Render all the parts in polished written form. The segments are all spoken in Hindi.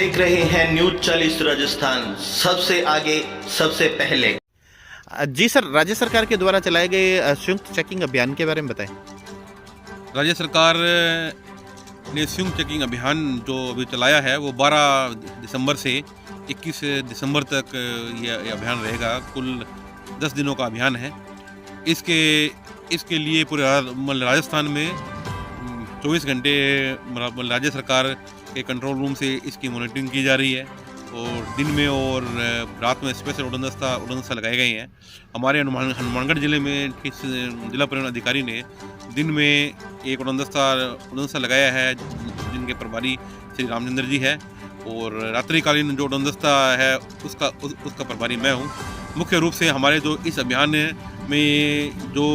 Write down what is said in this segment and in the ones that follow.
देख रहे हैं न्यूज़ 40 राजस्थान, सबसे आगे सबसे पहले। जी सर, राज्य सरकार के द्वारा चलाए गए संयुक्त चेकिंग अभियान के बारे में बताएं। राज्य सरकार ने संयुक्त चेकिंग अभियान जो अभी चलाया है वो 12 दिसंबर से 21 दिसंबर तक ये अभियान रहेगा। कुल 10 दिनों का अभियान है। इसके लिए पूरे राजस्थान में 24 घंटे राज्य सरकार के कंट्रोल रूम से इसकी मॉनिटरिंग की जा रही है और दिन में और रात में स्पेशल उड़न दस्ता लगाए गए हैं। हमारे हनुमानगढ़ जिले में जिला परिवहन अधिकारी ने दिन में एक उड़न दस्ता लगाया है जिनके प्रभारी श्री रामचंद्र जी है, और रात्रिकालीन जो उड़न दस्ता है उसका प्रभारी मैं हूँ। मुख्य रूप से हमारे जो इस अभियान में जो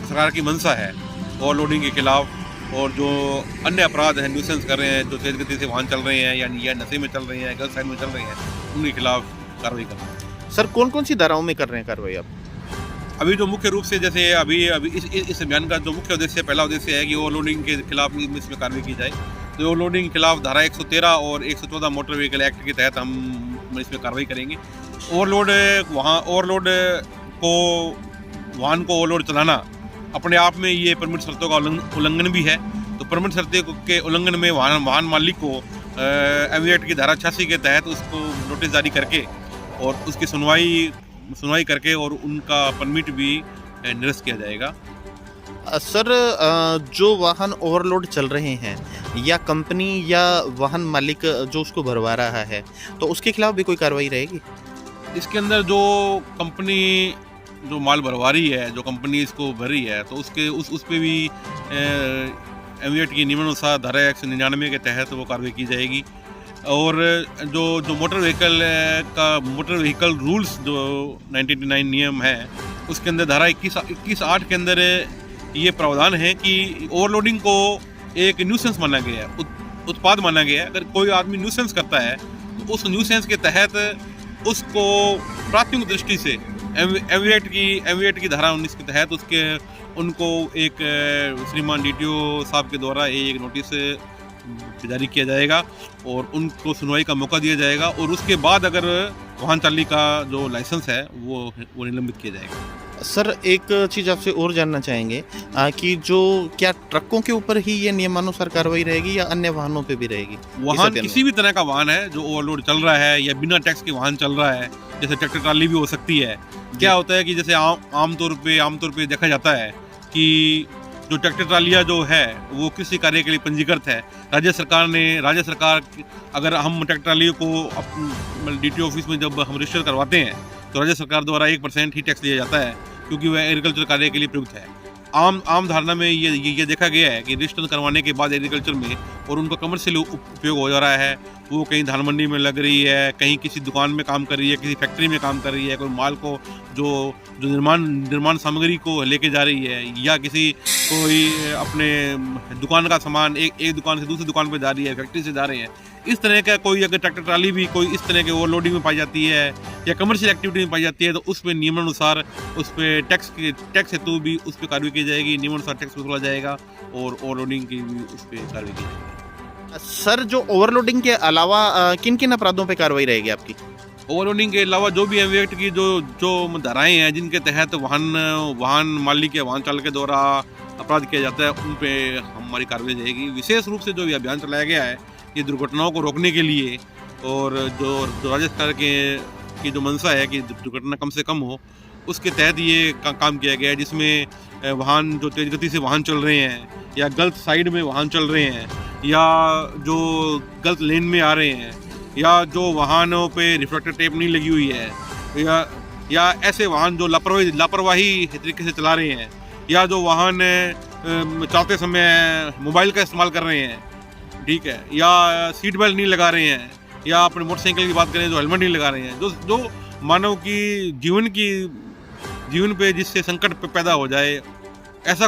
सरकार की मंशा है ओवरलोडिंग के खिलाफ और जो अन्य अपराध हैं, न्यूसेंस कर रहे हैं, जो तेज गति से वाहन चल रहे हैं या नशे में चल रहे हैं, गलत साइड में चल रहे हैं, उनके खिलाफ कार्रवाई कर रहे हैं। सर कौन कौन सी धाराओं में कर रहे हैं कार्रवाई आप? अभी जो मुख्य रूप से जैसे अभी इस अभियान का जो मुख्य उद्देश्य, पहला उद्देश्य है कि ओवरलोडिंग के खिलाफ इसमें कार्रवाई की जाए। तो ओवरलोडिंग के खिलाफ धारा 113 और 114 मोटर व्हीकल एक्ट के तहत हम इसमें कार्रवाई करेंगे। ओवरलोड को वाहन को ओवरलोड चलाना अपने आप में ये परमिट शर्तों का उल्लंघन भी है। तो परमिट शर्तों के उल्लंघन में वाहन मालिक को एमवी एक्ट की धारा 86 के तहत उसको नोटिस जारी करके और उसकी सुनवाई करके और उनका परमिट भी निरस्त किया जाएगा। सर जो वाहन ओवरलोड चल रहे हैं या कंपनी या वाहन मालिक जो उसको भरवा रहा है तो उसके खिलाफ भी कोई कार्रवाई रहेगी? इसके अंदर जो कंपनी जो माल भरवा रही है, जो कंपनी इसको भर रही है, तो उस पे भी एमवी की नियमानुसार धारा 199 के तहत वो कार्रवाई की जाएगी। और जो मोटर व्हीकल रूल्स जो 1989 नियम है उसके अंदर धारा 21(8) के अंदर ये प्रावधान है कि ओवरलोडिंग को एक न्यूसेंस माना गया है, उत्पाद माना गया है। अगर कोई आदमी न्यूसेंस करता है तो उस न्यूसेंस के तहत उसको प्राथमिक दृष्टि से एमवी एक्ट की धारा 19 के तहत उनको एक श्रीमान DTO साहब के द्वारा एक नोटिस जारी किया जाएगा और उनको सुनवाई का मौका दिया जाएगा, और उसके बाद अगर वाहन चालक का जो लाइसेंस है वो निलंबित किया जाएगा। सर एक चीज़ आपसे और जानना चाहेंगे कि जो क्या ट्रकों के ऊपर ही ये नियमानुसार कार्रवाई रहेगी या अन्य वाहनों पे भी रहेगी? वाहन किसी भी तरह का वाहन है जो ओवरलोड चल रहा है या बिना टैक्स के वाहन चल रहा है, जैसे ट्रैक्टर ट्राली भी हो सकती है। क्या होता है कि जैसे आमतौर पे देखा जाता है कि जो ट्रैक्टर ट्रालियाँ जो है वो किसी कार्य के लिए पंजीकृत है। राज्य सरकार अगर हम ट्रैक्टर ट्राली को DTO ऑफिस में जब हम रजिस्टर करवाते हैं तो राज्य सरकार द्वारा 1% ही टैक्स दिया जाता है, क्योंकि वह एग्रीकल्चर कार्य के लिए प्रयुक्त है। आम धारणा में ये देखा गया है कि रजिस्टर करवाने के बाद एग्रीकल्चर में और उनका कमर्शियल उपयोग हो जा रहा है, वो कहीं धान मंडी में लग रही है, कहीं किसी दुकान में काम कर रही है, किसी फैक्ट्री में काम कर रही है, कोई माल को जो निर्माण सामग्री को लेके जा रही है, या कोई अपने दुकान का सामान एक दुकान से दूसरी दुकान पर जा रही है, फैक्ट्री से जा रहे हैं। इस तरह का कोई अगर ट्रैक्टर ट्राली भी कोई इस तरह के ओवरलोडिंग में पाई जाती है या कमर्शियल एक्टिविटी में पाई जाती है तो उस पर नियमानुसार उस पर टैक्स हेतु भी उस पर कार्रवाई की जाएगी, नियमानुसार टैक्स वसूला जाएगा और ओवरलोडिंग की भी उस पर कार्रवाई की जाएगी। सर जो ओवरलोडिंग के अलावा किन किन अपराधों पे कार्रवाई रहेगी आपकी? ओवरलोडिंग के अलावा जो भी एमवी एक्ट की जो धाराएं हैं जिनके तहत वाहन मालिक या वाहन चालक के द्वारा अपराध किया जाता है उन पे हमारी कार्रवाई रहेगी। विशेष रूप से जो ये अभियान चलाया गया है ये दुर्घटनाओं को रोकने के लिए, और जो राज्य सरकार की जो मंशा है कि दुर्घटना कम से कम हो, उसके तहत ये काम किया गया है, जिसमें वाहन जो तेज गति से वाहन चल रहे हैं या गलत साइड में वाहन चल रहे हैं या जो गलत लेन में आ रहे हैं या जो वाहनों पे रिफ्लेक्टर टेप नहीं लगी हुई है या ऐसे वाहन जो लापरवाही तरीके से चला रहे हैं या जो वाहन चलाते समय मोबाइल का इस्तेमाल कर रहे हैं, ठीक है, या सीट बेल्ट नहीं लगा रहे हैं, या अपने मोटरसाइकिल की बात करें जो हेलमेट नहीं लगा रहे हैं, जो मानव की जीवन पे जिससे संकट पैदा हो जाए, ऐसा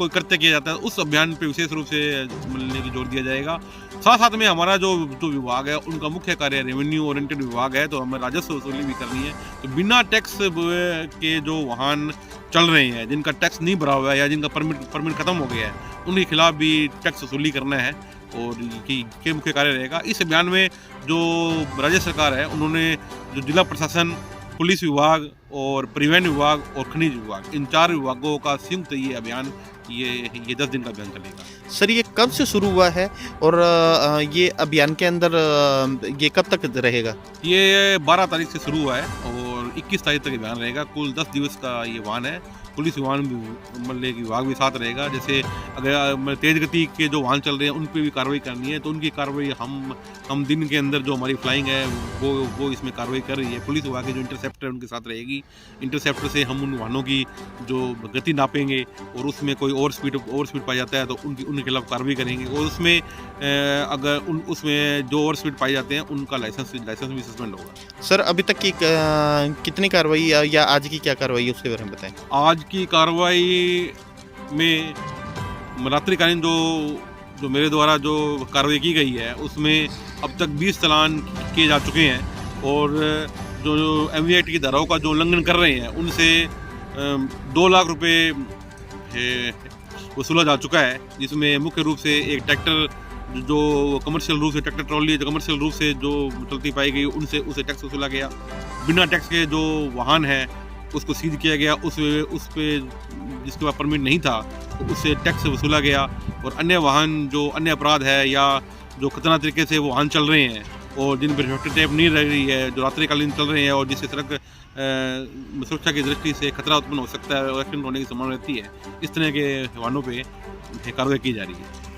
कोई कृत्य किया जाता है, उस अभियान पे विशेष रूप से मिलने की जोर दिया जाएगा। साथ साथ में हमारा जो विभाग है, उनका मुख्य कार्य रेवेन्यू ओरिएंटेड विभाग है, तो हमें राजस्व वसूली भी करनी है। तो बिना टैक्स के जो वाहन चल रहे हैं, जिनका टैक्स नहीं भरा हुआ है या जिनका परमिट खत्म हो गया है, उनके खिलाफ भी टैक्स वसूली करना है और ये मुख्य कार्य रहेगा। इस अभियान में जो राज्य सरकार है, उन्होंने जो जिला प्रशासन, पुलिस विभाग और परिवहन विभाग और खनिज विभाग, इन 4 विभागों का संयुक्त ये अभियान, ये 10 दिन का अभियान चलेगा। सर ये कब से शुरू हुआ है और ये अभियान के अंदर ये कब तक रहेगा? ये 12 तारीख से शुरू हुआ है और 21 तारीख तक अभियान रहेगा। कुल 10 दिवस का ये वाहन है। पुलिस विभाग भी साथ रहेगा। जैसे अगर तेज गति के जो वाहन चल रहे हैं, उन पे भी कार्रवाई करनी है, तो उनकी कार्रवाई हम दिन के अंदर जो हमारी फ्लाइंग है वो इसमें कार्रवाई कर रही है। पुलिस विभाग की जो इंटरसेप्टर है, उनके साथ रहेगी। इंटरसेप्टर से हम उन वाहनों की जो गति नापेंगे और उसमें कोई ओवर स्पीड पाया जाता है तो उनके खिलाफ कार्रवाई करेंगे। और उसमें अगर उसमें जो ओवर स्पीड पाए जाते हैं, उनका लाइसेंस भी सस्पेंड होगा। सर अभी तक की कितनी कार्रवाई या आज की क्या कार्रवाई है उसके बारे में बताएं। आज की कार्रवाई में रात्रिकालीन जो मेरे द्वारा जो कार्रवाई की गई है, उसमें अब तक 20 चालान किए जा चुके हैं और जो MVIT की धाराओं का जो उल्लंघन कर रहे हैं, उनसे 2 लाख रुपए वसूला जा चुका है। जिसमें मुख्य रूप से एक ट्रैक्टर जो कमर्शियल रूप से ट्रैक्टर ट्रॉली कमर्शियल रूप से जो चलती पाई गई, उसे टैक्स वसूला गया। बिना टैक्स के जो वाहन है उसको सीज किया गया, उस पे जिसके पास परमिट नहीं था तो उससे टैक्स वसूला गया। और अन्य वाहन जो अन्य अपराध है या जो खतरनाक तरीके से वो वाहन चल रहे हैं और जिन पर रिफ्लेक्टर टेप नहीं रह रही है, जो रात्रिकालीन चल रहे हैं और जिससे सड़क सुरक्षा की दृष्टि से खतरा उत्पन्न हो सकता है और एक्सीडेंट होने की संभावना रहती है, इस तरह के वाहनों पर कार्रवाई की जा रही है।